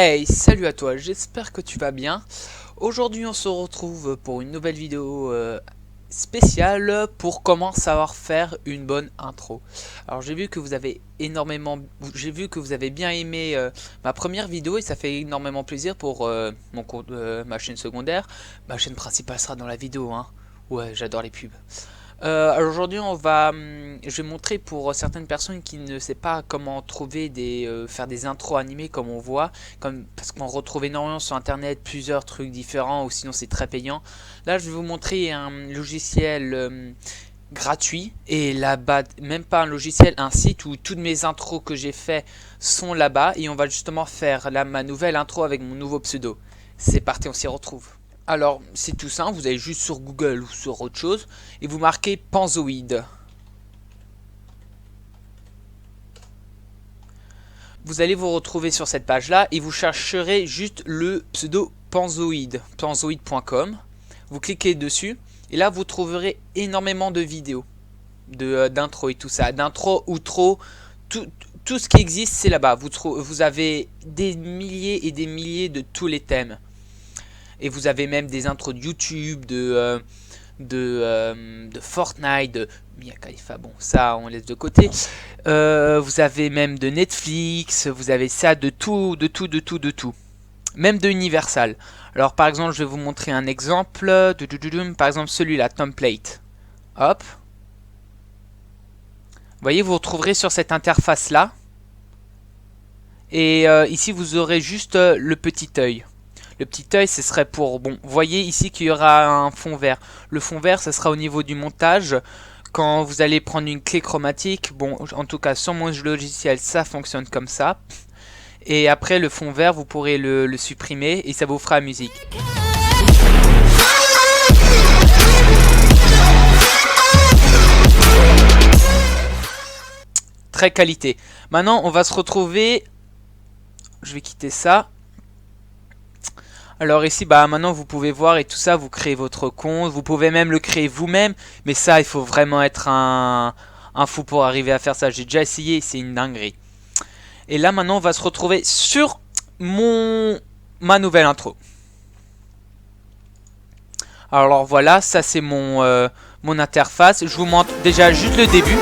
Hey, salut à toi, j'espère que tu vas bien. Aujourd'hui on se retrouve pour une nouvelle vidéo spéciale pour comment savoir faire une bonne intro. Alors j'ai vu que vous avez bien aimé ma première vidéo et ça fait énormément plaisir pour mon compte, ma chaîne secondaire. Ma chaîne principale sera dans la vidéo, hein. Ouais, j'adore les pubs. Alors aujourd'hui je vais montrer pour certaines personnes qui ne savent pas comment trouver faire des intros animées comme on voit, parce qu'on retrouve énormément sur internet plusieurs trucs différents ou sinon c'est très payant. Là je vais vous montrer un logiciel gratuit et là-bas, même pas un logiciel, un site où toutes mes intros que j'ai fait sont là-bas et on va justement faire là ma nouvelle intro avec mon nouveau pseudo. C'est parti, on s'y retrouve. Alors, c'est tout simple, vous allez juste sur Google ou sur autre chose et vous marquez Panzoid. Vous allez vous retrouver sur cette page-là et vous chercherez juste le pseudo Panzoid, panzoid.com. Vous cliquez dessus et là vous trouverez énormément de vidéos d'intro et tout ça, d'intro, outro, tout ce qui existe c'est là-bas. Vous avez des milliers et des milliers de tous les thèmes. Et vous avez même des intros de YouTube, de Fortnite, de Mia Khalifa, bon ça on laisse de côté. Vous avez même de Netflix, vous avez ça de tout. Même de Universal. Alors par exemple je vais vous montrer un exemple, par exemple celui-là, template. Hop. Vous voyez, vous retrouverez sur cette interface là. Et ici vous aurez juste le petit œil. Le petit œil, ce serait pour... Bon, vous voyez ici qu'il y aura un fond vert. Le fond vert, ce sera au niveau du montage. Quand vous allez prendre une clé chromatique, bon, en tout cas, sur mon logiciel, ça fonctionne comme ça. Et après, le fond vert, vous pourrez le supprimer et ça vous fera la musique. Très qualité. Maintenant, on va se retrouver... Je vais quitter ça. Alors ici, bah maintenant vous pouvez voir et tout ça, vous créez votre compte, vous pouvez même le créer vous-même, mais ça il faut vraiment être un fou pour arriver à faire ça. J'ai déjà essayé, c'est une dinguerie. Et là maintenant on va se retrouver sur ma nouvelle intro. Alors voilà, ça c'est mon interface. Je vous montre déjà juste le début.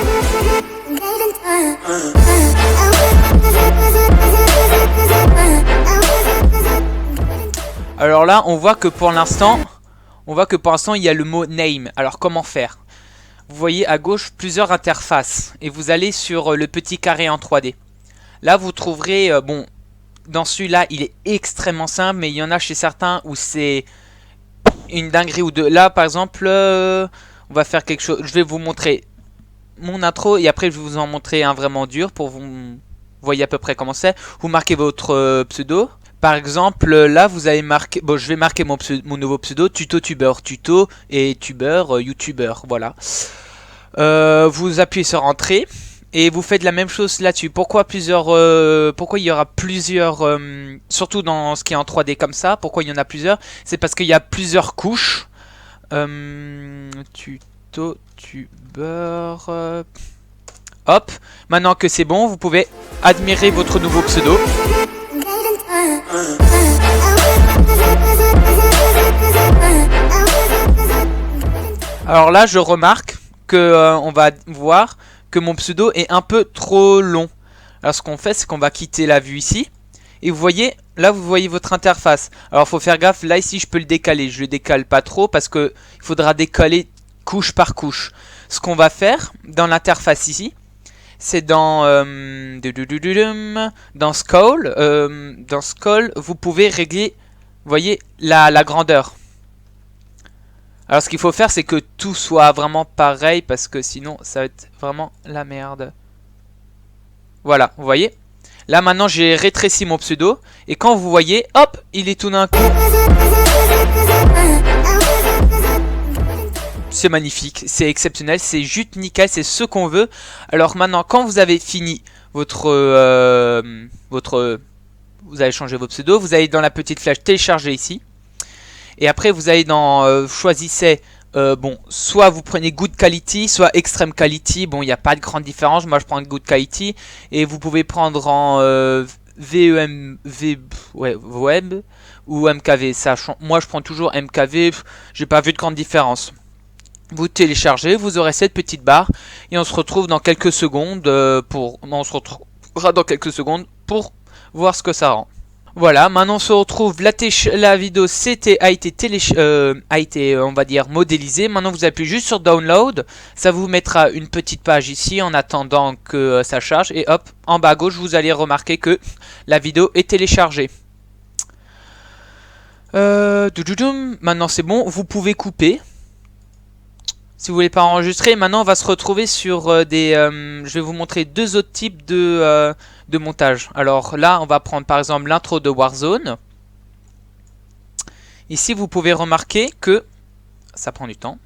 Alors là, on voit que pour l'instant, il y a le mot name. Alors comment faire? Vous voyez à gauche plusieurs interfaces et vous allez sur le petit carré en 3D. Là, vous trouverez, bon, dans celui-là, il est extrêmement simple, mais il y en a chez certains où c'est une dinguerie ou deux. Là, par exemple, on va faire quelque chose. Je vais vous montrer mon intro et après, je vais vous en montrer un vraiment dur pour vous voyez à peu près comment c'est. Vous marquez votre pseudo. Par exemple, là, vous allez marquer... Bon, je vais marquer mon nouveau pseudo, tuto-tubeur, tuto et tubeur, youtubeur, voilà. Vous appuyez sur Entrée et vous faites la même chose là-dessus. Pourquoi il y aura plusieurs... surtout dans ce qui est en 3D comme ça, pourquoi il y en a plusieurs? C'est parce qu'il y a plusieurs couches. Tuto-tubeur... Hop, maintenant que c'est bon, vous pouvez admirer votre nouveau pseudo. Alors là, je remarque que on va voir que mon pseudo est un peu trop long. Alors ce qu'on fait, c'est qu'on va quitter la vue ici. Et vous voyez, là vous voyez votre interface. Alors il faut faire gaffe, là ici je peux le décaler. Je le décale pas trop parce que il faudra décaler couche par couche. Ce qu'on va faire dans l'interface ici, c'est dans Scroll. Dans Scroll, vous pouvez régler, vous voyez, la grandeur. Alors ce qu'il faut faire, c'est que tout soit vraiment pareil, parce que sinon, ça va être vraiment la merde. Voilà, vous voyez. Là, maintenant, j'ai rétréci mon pseudo. Et quand vous voyez, hop, il est tout d'un coup. C'est magnifique, c'est exceptionnel, c'est juste nickel, c'est ce qu'on veut. Alors maintenant, quand vous avez fini vous allez changer vos pseudos, vous allez dans la petite flèche télécharger ici. Et après, vous allez dans choisissez, bon, soit vous prenez Good Quality, soit Extreme Quality. Bon, il n'y a pas de grande différence, moi je prends Good Quality. Et vous pouvez prendre en web ou MKV. Moi je prends toujours MKV, j'ai pas vu de grande différence. Vous téléchargez, vous aurez cette petite barre et on se retrouve dans quelques secondes pour voir ce que ça rend. Voilà, maintenant on se retrouve, la vidéo a été on va dire modélisée. Maintenant vous appuyez juste sur download, ça vous mettra une petite page ici en attendant que ça charge et hop, en bas à gauche vous allez remarquer que la vidéo est téléchargée. Maintenant c'est bon, vous pouvez couper. Si vous voulez pas enregistrer, maintenant on va se retrouver sur je vais vous montrer deux autres types de montage. Alors là, on va prendre par exemple l'intro de Warzone. Ici, vous pouvez remarquer que ça prend du temps.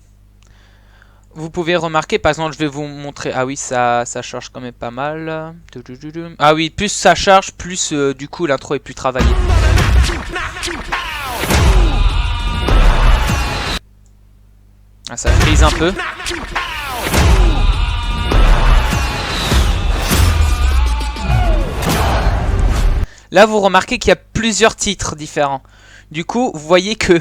Vous pouvez remarquer, par exemple, je vais vous montrer. Ah oui, ça charge quand même pas mal. Ah oui, plus ça charge, plus du coup l'intro est plus travaillée. Ah, ça frise un peu. Là, vous remarquez qu'il y a plusieurs titres différents. Du coup, vous voyez que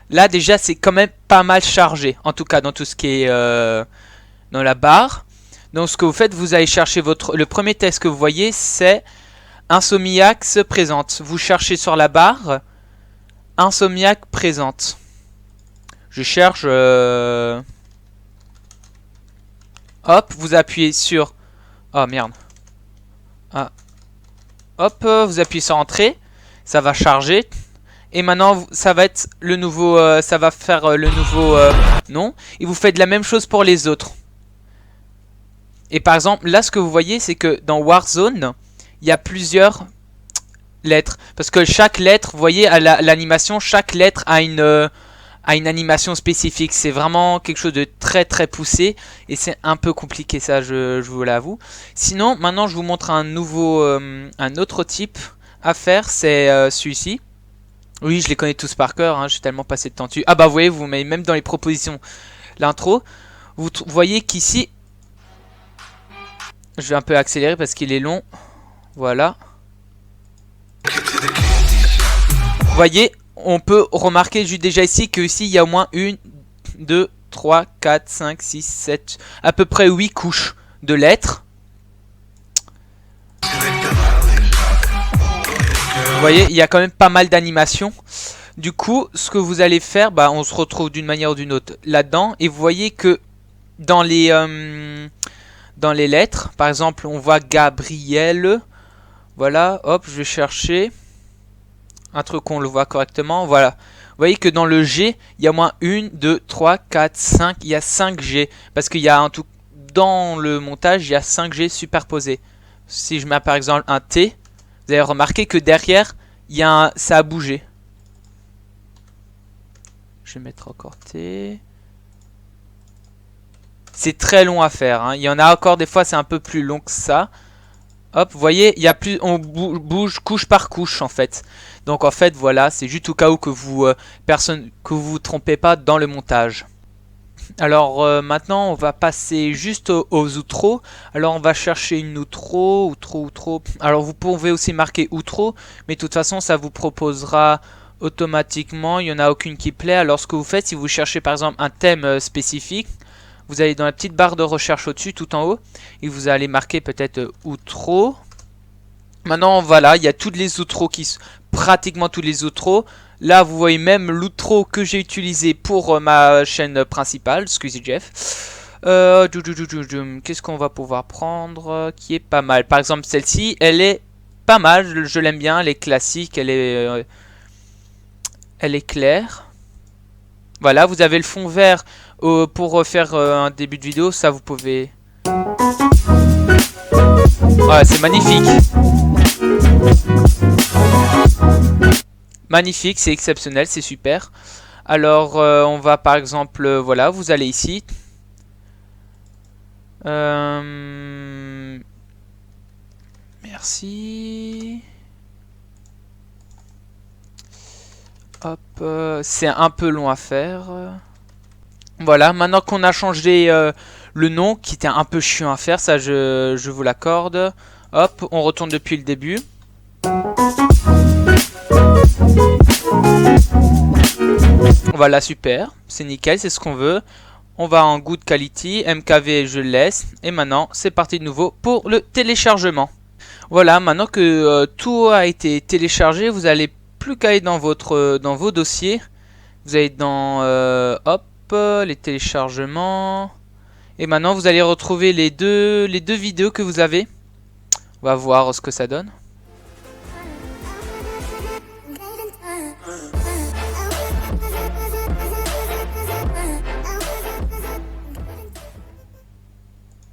là, déjà, c'est quand même pas mal chargé. En tout cas, dans tout ce qui est dans la barre. Donc, ce que vous faites, vous allez chercher le premier texte que vous voyez, c'est Insomniac se présente. Vous cherchez sur la barre Insomniac présente. Je cherche... Hop, vous appuyez sur... Oh merde. Ah. Hop, vous appuyez sur entrée. Ça va charger. Et maintenant, ça va être le nouveau... ça va faire le nouveau nom. Et vous faites la même chose pour les autres. Et par exemple, là, ce que vous voyez, c'est que dans Warzone, il y a plusieurs lettres. Parce que chaque lettre, vous voyez, à l'animation, chaque lettre a une animation spécifique. C'est vraiment quelque chose de très très poussé. Et c'est un peu compliqué ça, je vous l'avoue. Sinon, maintenant je vous montre un autre type à faire. C'est celui-ci. Oui, je les connais tous par cœur. Hein, j'ai tellement passé de temps dessus. Ah bah vous voyez, vous mettez même dans les propositions l'intro. Vous voyez qu'ici... Je vais un peu accélérer parce qu'il est long. Voilà. Vous voyez, on peut remarquer déjà ici que ici il y a au moins 1, 2, 3, 4, 5, 6, 7, à peu près 8 couches de lettres. Vous voyez, il y a quand même pas mal d'animations. Du coup, ce que vous allez faire, bah, on se retrouve d'une manière ou d'une autre là-dedans. Et vous voyez que dans les lettres, par exemple, on voit Gabriel. Voilà, hop, je vais chercher un truc qu'on le voit correctement. Voilà. Vous voyez que dans le G, il y a au moins 1, 2, 3, 4, 5. Il y a 5 G. Parce qu'il y a un tout. Dans le montage, il y a 5 G superposés. Si je mets par exemple un T, vous allez remarquer que derrière, il y a ça a bougé. Je vais mettre encore T. C'est très long à faire. Hein. Il y en a encore des fois, c'est un peu plus long que ça. Hop, vous voyez, il y a plus, on bouge couche par couche en fait. Donc en fait, voilà, c'est juste au cas où que vous vous trompez pas dans le montage. Alors maintenant, on va passer juste aux outros. Alors on va chercher une outro. Alors vous pouvez aussi marquer outro, mais de toute façon, ça vous proposera automatiquement. Il n'y en a aucune qui plaît. Alors ce que vous faites, si vous cherchez par exemple un thème spécifique, vous allez dans la petite barre de recherche au-dessus, tout en haut, et vous allez marquer peut-être outro. Maintenant, voilà, il y a toutes les outros pratiquement tous les outros. Là, vous voyez même l'outro que j'ai utilisé pour ma chaîne principale, Squeezie Jeff. Qu'est-ce qu'on va pouvoir prendre qui est pas mal. Par exemple, celle-ci, elle est pas mal, je l'aime bien, elle est classique, elle est claire. Voilà, vous avez le fond vert pour faire un début de vidéo, ça vous pouvez... Ouais, c'est magnifique. Magnifique, c'est exceptionnel, c'est super. Alors, on va par exemple, voilà, vous allez ici. Merci. Hop, c'est un peu long à faire. Voilà, maintenant qu'on a changé le nom, qui était un peu chiant à faire, ça je vous l'accorde. Hop, on retourne depuis le début. Voilà, super, c'est nickel, c'est ce qu'on veut. On va en good quality, MKV je laisse. Et maintenant, c'est parti de nouveau pour le téléchargement. Voilà, maintenant que tout a été téléchargé, vous allez plus qu'à aller dans vos dossiers. Vous allez dans hop, les téléchargements. Et maintenant, vous allez retrouver les deux vidéos que vous avez. On va voir ce que ça donne.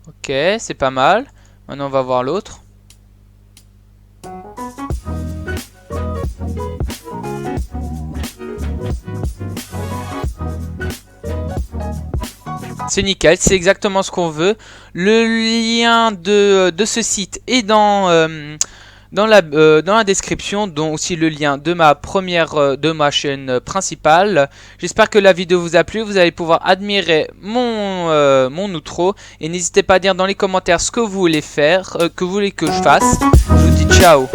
Ok, c'est pas mal. Maintenant, on va voir l'autre. C'est nickel, c'est exactement ce qu'on veut. Le lien de ce site est dans la description, dont aussi le lien de ma chaîne principale. J'espère que la vidéo vous a plu. Vous allez pouvoir admirer mon outro. Et n'hésitez pas à dire dans les commentaires ce que vous voulez faire, que vous voulez que je fasse. Je vous dis ciao.